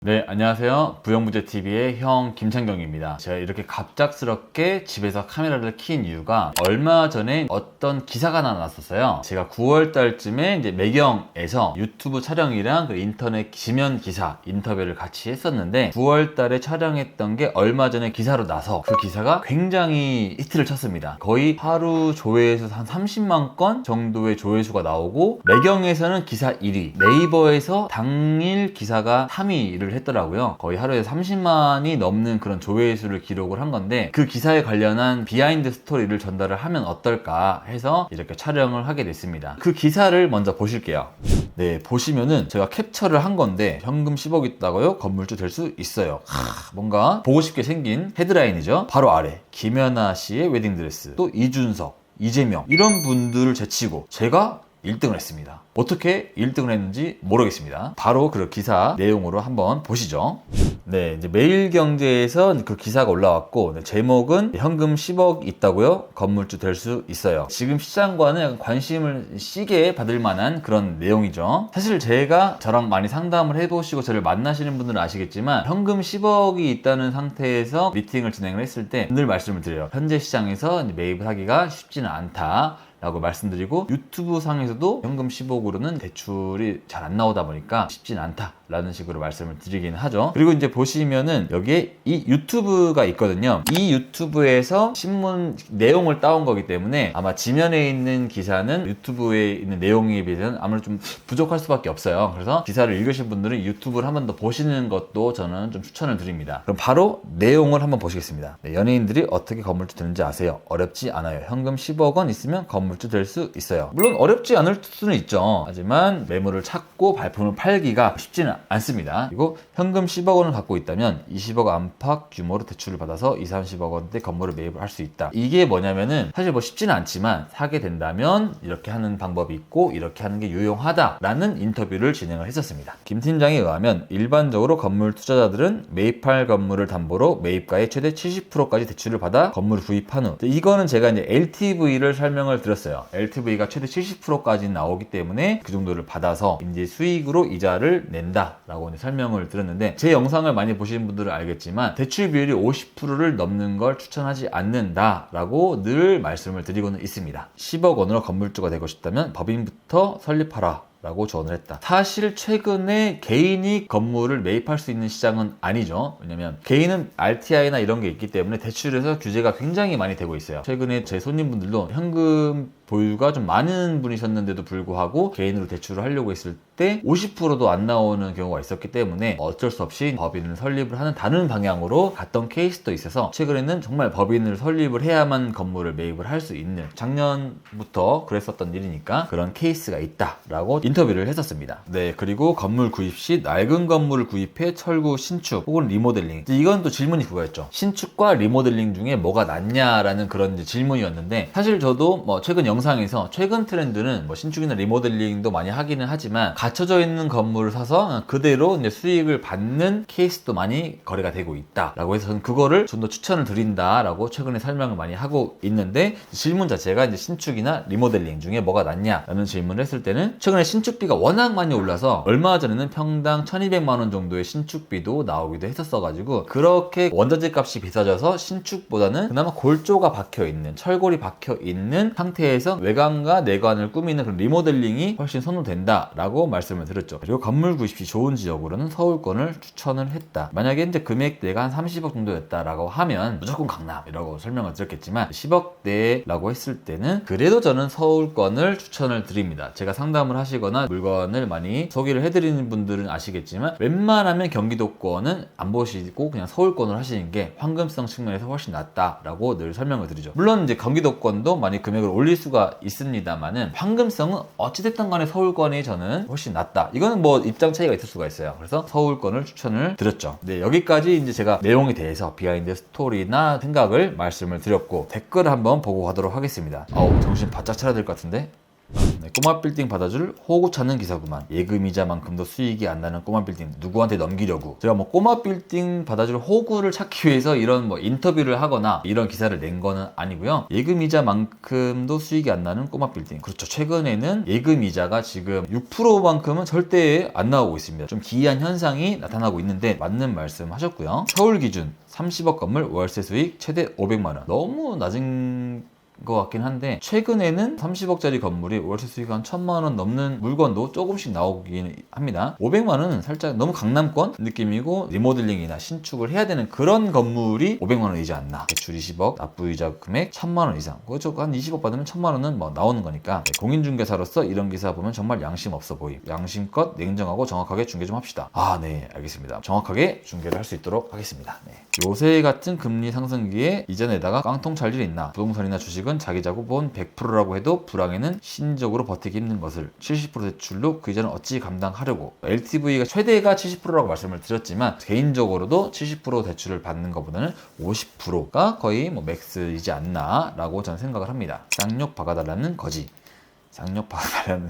네, 안녕하세요. 부영부재TV의 형 김창경입니다. 제가 이렇게 갑작스럽게 집에서 카메라를 킨 이유가 얼마 전에 어떤 기사가 하나 났었어요. 제가 9월 달쯤에 이제 매경에서 유튜브 촬영이랑 그 인터넷 지면 기사 인터뷰를 같이 했었는데 9월 달에 촬영했던 게 얼마 전에 기사로 나서 그 기사가 굉장히 히트를 쳤습니다. 거의 하루 조회에서 한 30만 건 정도의 조회수가 나오고 매경에서는 기사 1위, 네이버에서 당일 기사가 3위를 했더라고요. 거의 하루에 30만이 넘는 그런 조회수를 기록을 한 건데 그 기사에 관련한 비하인드 스토리를 전달을 하면 어떨까 해서 이렇게 촬영을 하게 됐습니다. 그 기사를 먼저 보실게요. 네, 보시면은 제가 캡처를 한 건데 현금 10억 있다고요? 건물주 될 수 있어요. 뭔가 보고 싶게 생긴 헤드라인이죠. 바로 아래 김연아 씨의 웨딩드레스, 또 이준석, 이재명 이런 분들을 제치고 제가 1등을 했습니다. 어떻게 1등을 했는지 모르겠습니다. 바로 그 기사 내용으로 한번 보시죠. 네, 이제 매일경제에서 그 기사가 올라왔고 제목은 현금 10억 있다고요? 건물주 될 수 있어요. 지금 시장과는 약간 관심을 시게 받을 만한 그런 내용이죠. 사실 제가 저랑 많이 상담을 해보시고 저를 만나시는 분들은 아시겠지만 현금 10억이 있다는 상태에서 미팅을 진행을 했을 때 늘 말씀을 드려요. 현재 시장에서 매입을 하기가 쉽지는 않다 라고 말씀드리고 유튜브 상에서도 현금 10억으로는 대출이 잘 안 나오다 보니까 쉽진 않다 라는 식으로 말씀을 드리긴 하죠. 그리고 이제 보시면은 여기에 이 유튜브가 있거든요. 이 유튜브에서 신문 내용을 따온 거기 때문에 아마 지면에 있는 기사는 유튜브에 있는 내용에 비해서는 아무래도 좀 부족할 수밖에 없어요. 그래서 기사를 읽으신 분들은 유튜브를 한 번 더 보시는 것도 저는 좀 추천을 드립니다. 그럼 바로 내용을 한번 보시겠습니다. 네, 연예인들이 어떻게 건물주 되는지 아세요? 어렵지 않아요. 현금 10억 원 있으면 건물주 될 수 있어요. 물론 어렵지 않을 수는 있죠. 하지만 매물을 찾고 발품을 팔기가 쉽지는 않습니다. 그리고 현금 10억 원을 갖고 있다면 20억 안팎 규모로 대출을 받아서 2, 30억 원대 건물을 매입을 할 수 있다. 이게 뭐냐면은 사실 뭐 쉽지는 않지만 사게 된다면 이렇게 하는 방법이 있고 이렇게 하는 게 유용하다라는 인터뷰를 진행을 했었습니다. 김 팀장에 의하면 일반적으로 건물 투자자들은 매입할 건물을 담보로 매입가의 최대 70%까지 대출을 받아 건물을 구입한 후 이거는 제가 이제 LTV를 설명을 드렸어요. LTV가 최대 70%까지 나오기 때문에 그 정도를 받아서 이제 수익으로 이자를 낸다 라고 설명을 드렸는데 제 영상을 많이 보시는 분들은 알겠지만 대출 비율이 50%를 넘는 걸 추천하지 않는다 라고 늘 말씀을 드리고는 있습니다. 10억 원으로 건물주가 되고 싶다면 법인부터 설립하라 라고 조언을 했다. 사실 최근에 개인이 건물을 매입할 수 있는 시장은 아니죠. 왜냐면 개인은 RTI나 이런 게 있기 때문에 대출에서 규제가 굉장히 많이 되고 있어요. 최근에 제 손님분들도 현금 보유가 좀 많은 분이셨는데도 불구하고 개인으로 대출을 하려고 했을 때 50%도 안 나오는 경우가 있었기 때문에 어쩔 수 없이 법인을 설립을 하는 다른 방향으로 갔던 케이스도 있어서 최근에는 정말 법인을 설립을 해야만 건물을 매입을 할 수 있는 작년부터 그랬었던 일이니까 그런 케이스가 있다라고 인터뷰를 했었습니다. 네, 그리고 건물 구입 시 낡은 건물을 구입해 철구, 신축 혹은 리모델링 이건 또 질문이 그거였죠. 신축과 리모델링 중에 뭐가 낫냐라는 그런 이제 질문이었는데 사실 저도 뭐 최근 영상에서 최근 트렌드는 뭐 신축이나 리모델링도 많이 하기는 하지만 갖춰져 있는 건물을 사서 그대로 이제 수익을 받는 케이스도 많이 거래가 되고 있다라고 해서 저는 그거를 좀 더 추천을 드린다라고 최근에 설명을 많이 하고 있는데 질문 자체가 이제 신축이나 리모델링 중에 뭐가 낫냐라는 질문을 했을 때는 최근에 신축비가 워낙 많이 올라서 얼마 전에는 평당 1200만 원 정도의 신축비도 나오기도 했었어가지고 그렇게 원자재 값이 비싸져서 신축보다는 그나마 골조가 박혀있는 철골이 박혀있는 상태에서 외관과 내관을 꾸미는 그런 리모델링이 훨씬 선호된다라고 말씀을 드렸죠. 그리고 건물 구입 시 좋은 지역으로는 서울권을 추천을 했다. 만약에 이제 금액대가 한 30억 정도였다라고 하면 무조건 강남이라고 설명을 드렸겠지만 10억대라고 했을 때는 그래도 저는 서울권을 추천을 드립니다. 제가 상담을 하시거나 물건을 많이 소개를 해드리는 분들은 아시겠지만 웬만하면 경기도권은 안 보시고 그냥 서울권을 하시는 게 황금성 측면에서 훨씬 낫다라고 늘 설명을 드리죠. 물론 이제 경기도권도 많이 금액을 올릴 수가 있습니다만은 황금성은 어찌됐든 간에 서울권이 저는 훨씬 낫다. 이거는 뭐 입장 차이가 있을 수가 있어요. 그래서 서울권을 추천을 드렸죠. 네, 여기까지 이제 제가 내용에 대해서 비하인드 스토리나 생각을 말씀을 드렸고 댓글을 한번 보고 가도록 하겠습니다. 정신 바짝 차려야 될 것 같은데. 네, 꼬마 빌딩 받아줄 호구 찾는 기사구만. 예금이자만큼도 수익이 안 나는 꼬마 빌딩 누구한테 넘기려고. 제가 뭐 꼬마 빌딩 받아줄 호구를 찾기 위해서 이런 뭐 인터뷰를 하거나 이런 기사를 낸 거는 아니고요. 예금이자만큼도 수익이 안 나는 꼬마 빌딩. 그렇죠. 최근에는 예금이자가 지금 6%만큼은 절대 안 나오고 있습니다. 좀 기이한 현상이 나타나고 있는데 맞는 말씀 하셨고요. 서울 기준 30억 건물 월세 수익 최대 500만 원. 너무 낮은 것 같긴 한데 최근에는 30억짜리 건물이 월세 수익 한 1000만 원 넘는 물건도 조금씩 나오긴 합니다. 500만 원은 살짝 너무 강남권 느낌이고 리모델링이나 신축을 해야 되는 그런 건물이 500만 원이지 않나. 대출 20억, 납부이자 금액 1000만 원 이상. 그렇죠. 한 20억 받으면 1000만 원은 뭐 나오는 거니까. 공인중개사로서 이런 기사 보면 정말 양심 없어 보임. 양심껏 냉정하고 정확하게 중개 좀 합시다. 네, 알겠습니다. 정확하게 중개를 할 수 있도록 하겠습니다. 네. 요새 같은 금리 상승기에 이전에다가 깡통 찰 일 있나? 부동산이나 주식은 자기 자본 100%라고 해도 불황에는 심적으로 버티기 힘든 것을 70% 대출로 그 이전은 어찌 감당하려고. LTV가 최대가 70%라고 말씀을 드렸지만 개인적으로도 70% 대출을 받는 것보다는 50%가 거의 뭐 맥스이지 않나 라고 저는 생각을 합니다. 쌍욕 박아달라는 거지. 쌍욕 박아달라는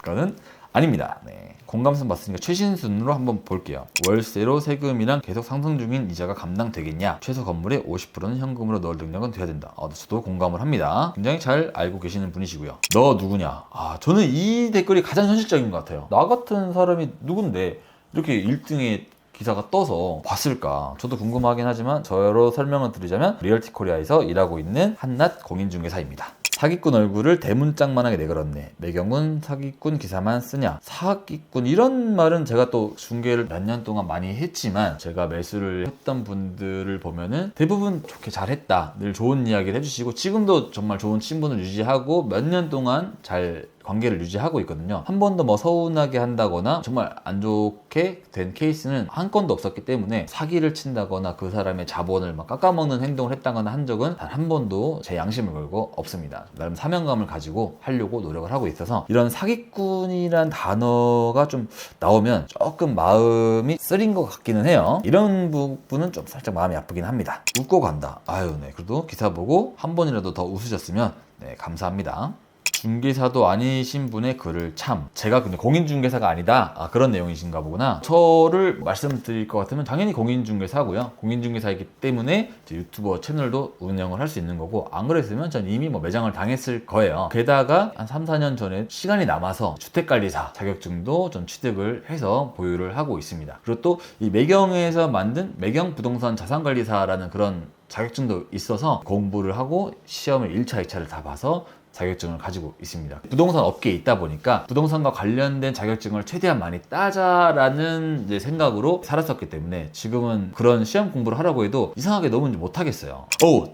거는 아닙니다. 네. 공감선 봤으니까 최신순으로 한번 볼게요. 월세로 세금이랑 계속 상승 중인 이자가 감당되겠냐? 최소 건물의 50%는 현금으로 넣을 능력은 돼야 된다. 저도 공감을 합니다. 굉장히 잘 알고 계시는 분이시고요. 너 누구냐? 저는 이 댓글이 가장 현실적인 것 같아요. 나 같은 사람이 누군데 이렇게 1등에 기사가 떠서 봤을까? 저도 궁금하긴 하지만 저로 설명을 드리자면 리얼티 코리아에서 일하고 있는 한낱 공인중개사입니다. 사기꾼 얼굴을 대문짝만하게 내걸었네. 매경은 사기꾼 기사만 쓰냐? 사기꾼 이런 말은 제가 또 중개를 몇 년 동안 많이 했지만 제가 매수를 했던 분들을 보면은 대부분 좋게 잘했다. 늘 좋은 이야기를 해주시고 지금도 정말 좋은 친분을 유지하고 몇 년 동안 잘 관계를 유지하고 있거든요. 한 번도 뭐 서운하게 한다거나 정말 안 좋게 된 케이스는 한 건도 없었기 때문에 사기를 친다거나 그 사람의 자본을 막 깎아먹는 행동을 했다거나 한 적은 단 한 번도 제 양심을 걸고 없습니다. 나름 사명감을 가지고 하려고 노력을 하고 있어서 이런 사기꾼이란 단어가 좀 나오면 조금 마음이 쓰린 것 같기는 해요. 이런 부분은 좀 살짝 마음이 아프긴 합니다. 웃고 간다. 네. 그래도 기사 보고 한 번이라도 더 웃으셨으면 네, 감사합니다. 중개사도 아니신 분의 글을 참. 제가 근데 공인중개사가 아니다. 그런 내용이신가 보구나. 저를 말씀드릴 것 같으면 당연히 공인중개사고요. 공인중개사이기 때문에 유튜버 채널도 운영을 할 수 있는 거고 안 그랬으면 전 이미 뭐 매장을 당했을 거예요. 게다가 한 3, 4년 전에 시간이 남아서 주택관리사 자격증도 전 취득을 해서 보유를 하고 있습니다. 그리고 또 이 매경에서 만든 매경 부동산 자산관리사라는 그런 자격증도 있어서 공부를 하고 시험을 1차, 2차를 다 봐서 자격증을 가지고 있습니다. 부동산 업계에 있다 보니까 부동산과 관련된 자격증을 최대한 많이 따자라는 이제 생각으로 살았었기 때문에 지금은 그런 시험 공부를 하라고 해도 이상하게 너무 못하겠어요.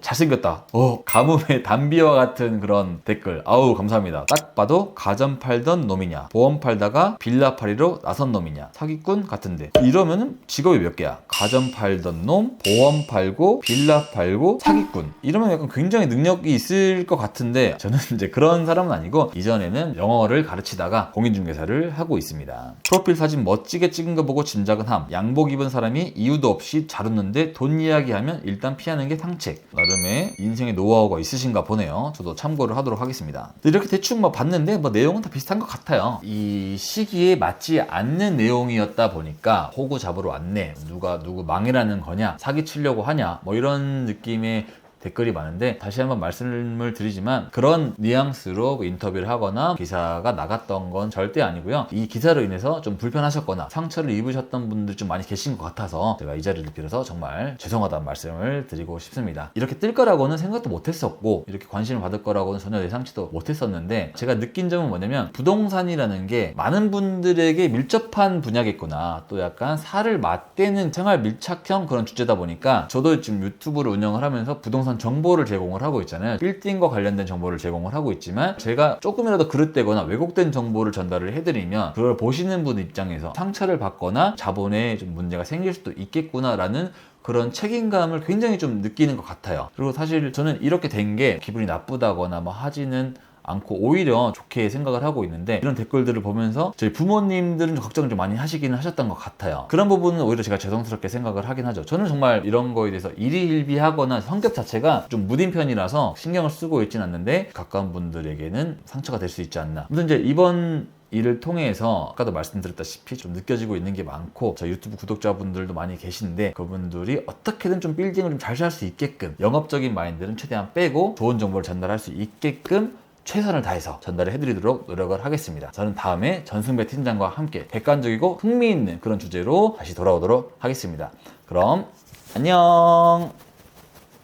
잘생겼다. 가뭄의 담비와 같은 그런 댓글. 감사합니다. 딱 봐도 가전 팔던 놈이냐, 보험 팔다가 빌라 팔이로 나선 놈이냐, 사기꾼 같은데. 이러면은 직업이 몇 개야? 가전 팔던 놈, 보험 팔고, 빌라 팔고, 사기꾼. 이러면 약간 굉장히 능력이 있을 것 같은데 저는 이제 그런 사람은 아니고 이전에는 영어를 가르치다가 공인중개사를 하고 있습니다. 프로필 사진 멋지게 찍은 거 보고 짐작은 함. 양복 입은 사람이 이유도 없이 잘 웃는데 돈 이야기하면 일단 피하는 게 상책. 나름의 인생의 노하우가 있으신가 보네요. 저도 참고를 하도록 하겠습니다. 이렇게 대충 봤는데 내용은 다 비슷한 것 같아요. 이 시기에 맞지 않는 내용이었다 보니까 호구 잡으러 왔네. 누구 망해라는 거냐? 사기치려고 하냐? 이런 느낌의 댓글이 많은데 다시 한번 말씀을 드리지만 그런 뉘앙스로 인터뷰를 하거나 기사가 나갔던 건 절대 아니고요. 이 기사로 인해서 좀 불편하셨거나 상처를 입으셨던 분들 좀 많이 계신 것 같아서 제가 이 자리를 빌어서 정말 죄송하다는 말씀을 드리고 싶습니다. 이렇게 뜰 거라고는 생각도 못했었고 이렇게 관심을 받을 거라고는 전혀 예상치도 못했었는데 제가 느낀 점은 뭐냐면 부동산이라는 게 많은 분들에게 밀접한 분야겠구나. 또 약간 살을 맞대는 생활 밀착형 그런 주제다 보니까 저도 지금 유튜브를 운영을 하면서 부동산 정보를 제공을 하고 있잖아요. 빌딩과 관련된 정보를 제공을 하고 있지만 제가 조금이라도 그릇되거나 왜곡된 정보를 전달을 해드리면 그걸 보시는 분 입장에서 상처를 받거나 자본에 좀 문제가 생길 수도 있겠구나라는 그런 책임감을 굉장히 좀 느끼는 것 같아요. 그리고 사실 저는 이렇게 된 게 기분이 나쁘다거나 하지는 않고 오히려 좋게 생각을 하고 있는데, 이런 댓글들을 보면서 저희 부모님들은 걱정을 좀 많이 하시기는 하셨던 것 같아요. 그런 부분은 오히려 제가 죄송스럽게 생각을 하긴 하죠. 저는 정말 이런 거에 대해서 일희일비하거나 성격 자체가 좀 무딘 편이라서 신경을 쓰고 있진 않는데, 가까운 분들에게는 상처가 될 수 있지 않나. 아무튼 이제 이번 이를 통해서 아까도 말씀드렸다시피 좀 느껴지고 있는 게 많고, 저 유튜브 구독자분들도 많이 계신데, 그분들이 어떻게든 좀 빌딩을 좀 잘 살 수 있게끔, 영업적인 마인드는 최대한 빼고 좋은 정보를 전달할 수 있게끔 최선을 다해서 전달을 해드리도록 노력을 하겠습니다. 저는 다음에 전승배 팀장과 함께 객관적이고 흥미있는 그런 주제로 다시 돌아오도록 하겠습니다. 그럼 안녕.